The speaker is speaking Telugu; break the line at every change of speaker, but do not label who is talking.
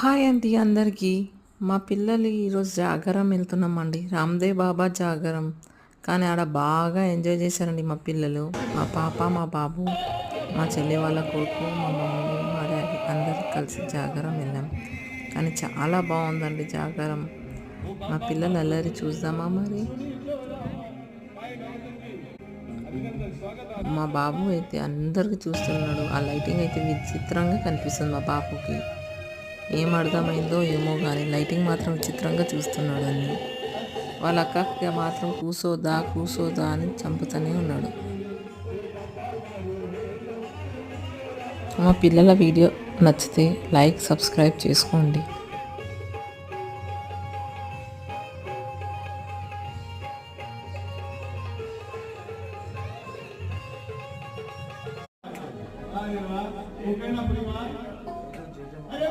హాయ్ అండి అందరికీ. మా పిల్లలు ఈరోజు జాగారం వెళ్తున్నామండి. రామ్‌దేవ్ బాబా జాగారం. కానీ ఆడ బాగా ఎంజాయ్ చేశారండి మా పిల్లలు. మా పాప, మా బాబు, మా చెల్లి వాళ్ళ కొడుకు, మా మమ్మీ, మా డాడీ అందరూ కలిసి జాగారం వెళ్ళాం. కానీ చాలా బాగుందండి జాగారం. మా పిల్లలు అల్లరి చూద్దామా మరి? మా బాబు అయితే అందరికి చూస్తున్నాడు. ఆ లైటింగ్ అయితే విచిత్రంగా కనిపిస్తుంది మా బాబుకి. ఏం అర్థమైందో ఏమో కానీ లైటింగ్ మాత్రం విచిత్రంగా చూస్తున్నాడు అన్ని. వాళ్ళ అక్కకి మాత్రం కూసోదా కూసోదా అని చంపుతూనే ఉన్నాడు. మా పిల్లల వీడియో నచ్చితే లైక్ సబ్స్క్రైబ్ చేసుకోండి.